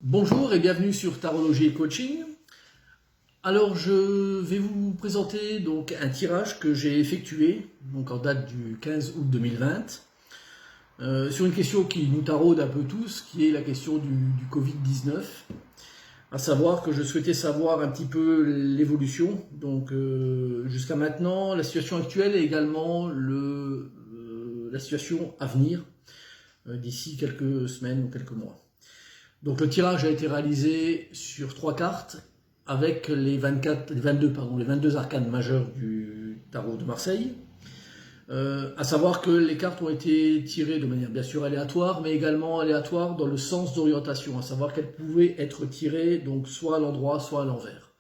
Bonjour et bienvenue sur Tarologie et Coaching. Alors je vais vous présenter donc un tirage que j'ai effectué donc en date du 15 août 2020 sur une question qui nous taraude un peu tous, qui est la question du Covid-19. À savoir que je souhaitais savoir un petit peu l'évolution. Donc jusqu'à maintenant, la situation actuelle et également la situation à venir d'ici quelques semaines ou quelques mois. Donc le tirage a été réalisé sur 3 cartes avec les 22 arcanes majeures du tarot de Marseille. À savoir que les cartes ont été tirées de manière bien sûr aléatoire, mais également aléatoire dans le sens d'orientation, à savoir qu'elles pouvaient être tirées donc soit à l'endroit, soit à l'envers.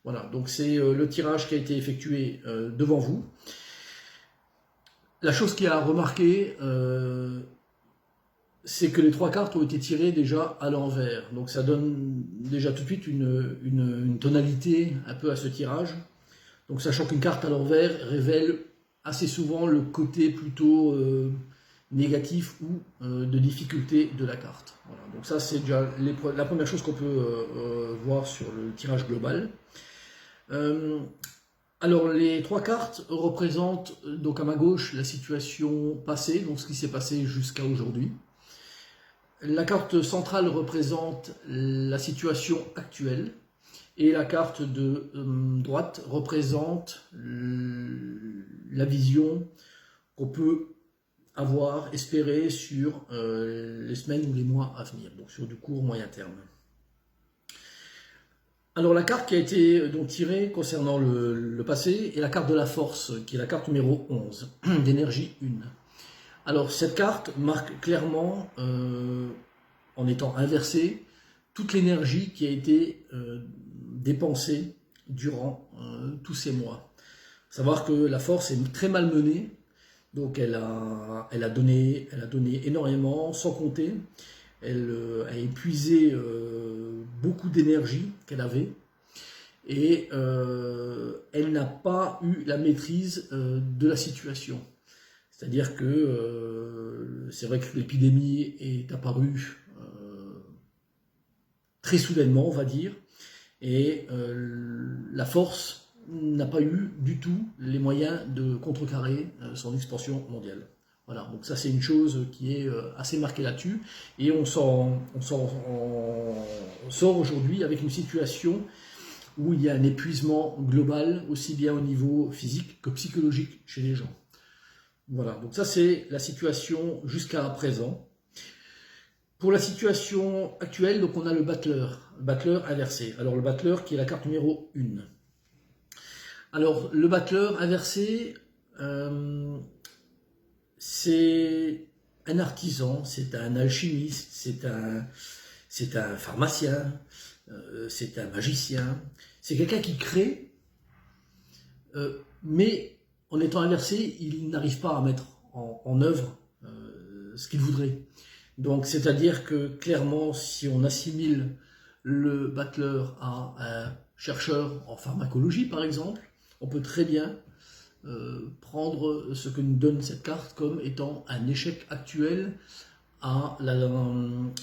Voilà, donc c'est le tirage qui a été effectué devant vous. La chose qui a remarqué, c'est que les 3 cartes ont été tirées déjà à l'envers. Donc ça donne déjà tout de suite une tonalité un peu à ce tirage. Donc sachant qu'une carte à l'envers révèle assez souvent le côté plutôt négatif ou de difficulté de la carte. Voilà. Donc ça c'est déjà la première chose qu'on peut voir sur le tirage global. Alors les 3 cartes représentent donc à ma gauche la situation passée, donc ce qui s'est passé jusqu'à aujourd'hui. La carte centrale représente la situation actuelle et la carte de droite représente la vision qu'on peut avoir, espérer sur les semaines ou les mois à venir, donc sur du court moyen terme. Alors la carte qui a été donc tirée concernant le passé est la carte de la force, qui est la carte numéro 11, d'énergie 1. Alors cette carte marque clairement, en étant inversée, toute l'énergie qui a été dépensée durant tous ces mois. Savoir que la force est très mal menée, donc elle a donné énormément, sans compter. Elle a épuisé beaucoup d'énergie qu'elle avait et elle n'a pas eu la maîtrise de la situation. C'est-à-dire que c'est vrai que l'épidémie est apparue très soudainement, on va dire, et la force n'a pas eu du tout les moyens de contrecarrer son expansion mondiale. Voilà, donc ça c'est une chose qui est assez marquée là-dessus, et on sort aujourd'hui avec une situation où il y a un épuisement global, aussi bien au niveau physique que psychologique chez les gens. Voilà, donc ça c'est la situation jusqu'à présent. Pour la situation actuelle, donc on a le battleur inversé. Alors le battleur qui est la carte numéro 1. Alors le battleur inversé, c'est un artisan, c'est un alchimiste, c'est un pharmacien, c'est un magicien. C'est quelqu'un qui crée, mais en étant inversé, il n'arrive pas à mettre en œuvre ce qu'il voudrait. Donc, c'est-à-dire que clairement, si on assimile le battleur à un chercheur en pharmacologie, par exemple, on peut très bien prendre ce que nous donne cette carte comme étant un échec actuel à la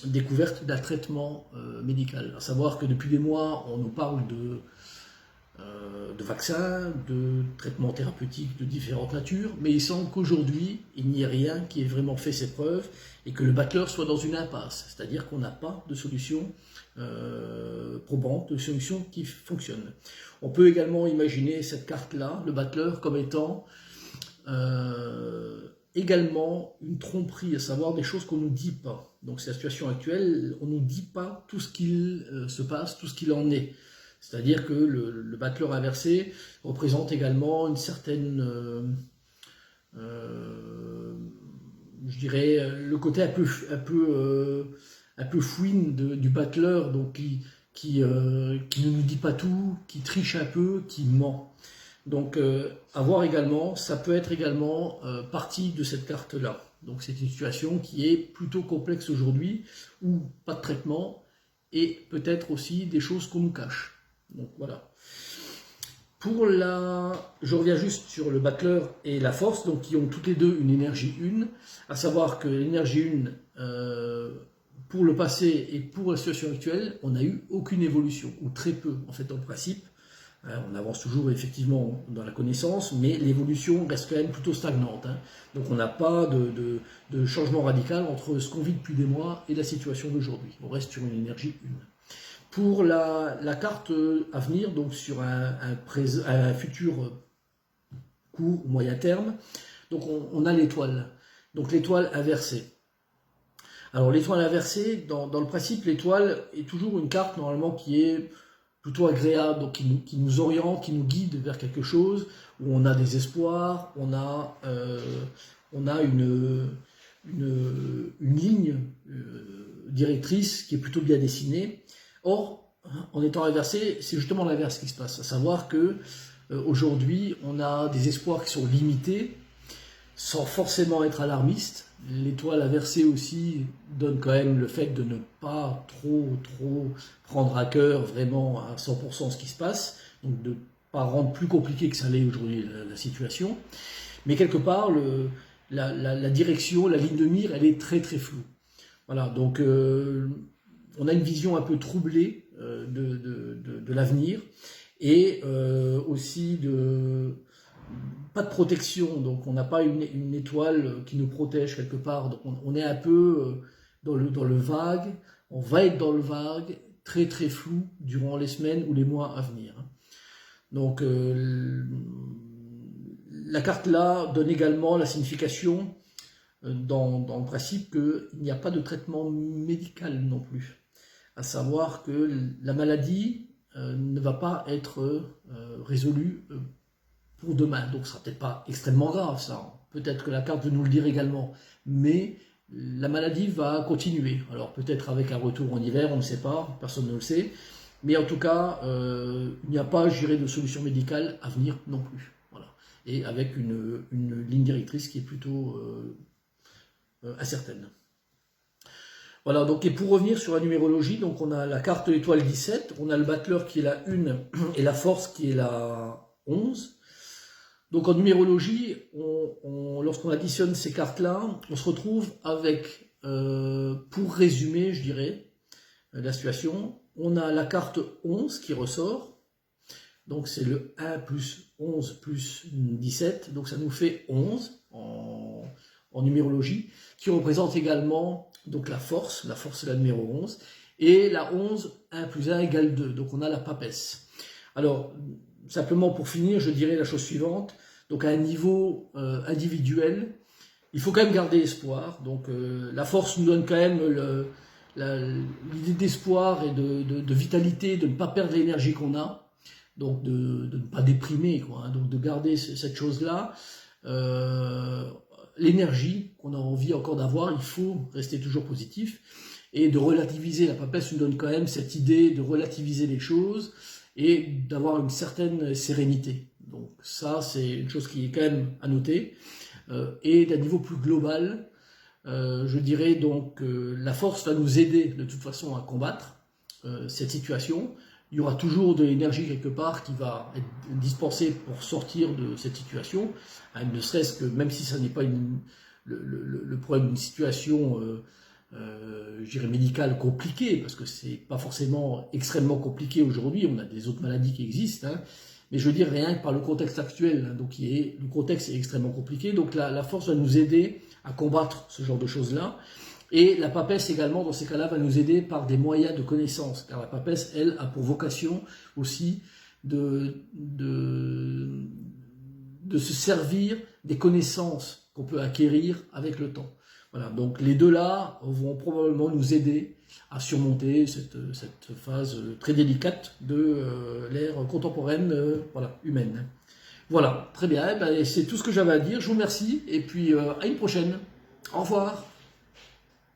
découverte d'un traitement médical. À savoir que depuis des mois, on nous parle de vaccins, de traitements thérapeutiques de différentes natures, mais il semble qu'aujourd'hui, il n'y ait rien qui ait vraiment fait ses preuves et que le battleur soit dans une impasse, c'est-à-dire qu'on n'a pas de solution probante, de solution qui fonctionne. On peut également imaginer cette carte-là, le battleur, comme étant également une tromperie, à savoir des choses qu'on ne nous dit pas. Donc, c'est la situation actuelle, on ne nous dit pas tout ce qu'il se passe, tout ce qu'il en est. C'est-à-dire que le battleur inversé représente également une certaine, je dirais, le côté un peu fouine du battleur, donc qui ne nous dit pas tout, qui triche un peu, qui ment. Donc, à voir également, ça peut être également partie de cette carte-là. Donc, c'est une situation qui est plutôt complexe aujourd'hui, où pas de traitement, et peut-être aussi des choses qu'on nous cache. Donc voilà. Je reviens juste sur le battleur et la force, donc qui ont toutes les deux une énergie 1, à savoir que l'énergie 1 pour le passé et pour la situation actuelle, on n'a eu aucune évolution, ou très peu en fait dans le principe. On avance toujours effectivement dans la connaissance, mais l'évolution reste quand même plutôt stagnante. Donc on n'a pas de changement radical entre ce qu'on vit depuis des mois et la situation d'aujourd'hui. On reste sur une énergie 1. Pour la carte à venir, donc sur un futur court ou moyen terme, donc on a l'étoile. Donc l'étoile inversée. Alors l'étoile inversée, dans le principe, l'étoile est toujours une carte normalement qui est plutôt agréable, donc qui nous oriente, qui nous guide vers quelque chose, où on a des espoirs, on a une ligne directrice qui est plutôt bien dessinée. Or, en étant inversé, c'est justement l'inverse qui se passe, à savoir que aujourd'hui, on a des espoirs qui sont limités, sans forcément être alarmiste. L'étoile inversée aussi donne quand même le fait de ne pas trop prendre à cœur vraiment à 100% ce qui se passe, donc de ne pas rendre plus compliqué que ça l'est aujourd'hui la situation. Mais quelque part, la direction, la ligne de mire, elle est très floue. Voilà, donc on a une vision un peu troublée de l'avenir et aussi pas de protection, donc on n'a pas une étoile qui nous protège quelque part, donc on est un peu dans le vague, on va être dans le vague, très flou durant les semaines ou les mois à venir. Donc la carte là donne également la signification dans le principe qu'il n'y a pas de traitement médical non plus, à savoir que la maladie ne va pas être résolue pour demain, donc ce sera peut-être pas extrêmement grave ça, peut-être que la carte veut nous le dire également, mais la maladie va continuer, alors peut-être avec un retour en hiver, on ne sait pas, personne ne le sait, mais en tout cas, il n'y a pas, je dirais, de solution médicale à venir non plus, voilà, et avec une ligne directrice qui est plutôt incertaine. Voilà, donc et pour revenir sur la numérologie, donc on a la carte étoile 17, on a le battleur qui est la 1 et la force qui est la 11. Donc en numérologie, lorsqu'on additionne ces cartes-là, on se retrouve avec, pour résumer, je dirais, la situation, on a la carte 11 qui ressort, donc c'est le 1 plus 11 plus 17, donc ça nous fait 11 en numérologie, qui représente également donc la force c'est la numéro 11, et la 11, 1 plus 1 égale 2, donc on a la papesse. Alors, simplement pour finir, je dirais la chose suivante, donc à un niveau individuel, il faut quand même garder espoir, donc la force nous donne quand même l'idée d'espoir et de vitalité, de ne pas perdre l'énergie qu'on a, donc de ne pas déprimer, quoi, hein, donc de garder cette chose-là. L'énergie qu'on a envie encore d'avoir, il faut rester toujours positif, et de relativiser. La papesse nous donne quand même cette idée de relativiser les choses et d'avoir une certaine sérénité. Donc ça, c'est une chose qui est quand même à noter. Et d'un niveau plus global, je dirais donc la force va nous aider de toute façon à combattre cette situation. Il y aura toujours de l'énergie quelque part qui va être dispensée pour sortir de cette situation, ne serait-ce que, même si ça n'est pas le problème d'une situation je dirais médicale compliquée, parce que c'est pas forcément extrêmement compliqué aujourd'hui, on a des autres maladies qui existent, hein, mais je veux dire rien que par le contexte actuel, hein, donc le contexte est extrêmement compliqué, donc la force va nous aider à combattre ce genre de choses-là. Et la papesse également, dans ces cas-là, va nous aider par des moyens de connaissance, car la papesse, elle, a pour vocation aussi de se servir des connaissances qu'on peut acquérir avec le temps. Voilà, donc les deux-là vont probablement nous aider à surmonter cette phase très délicate de l'ère contemporaine voilà, humaine. Voilà, très bien, ben, c'est tout ce que j'avais à dire, je vous remercie, et puis à une prochaine. Au revoir.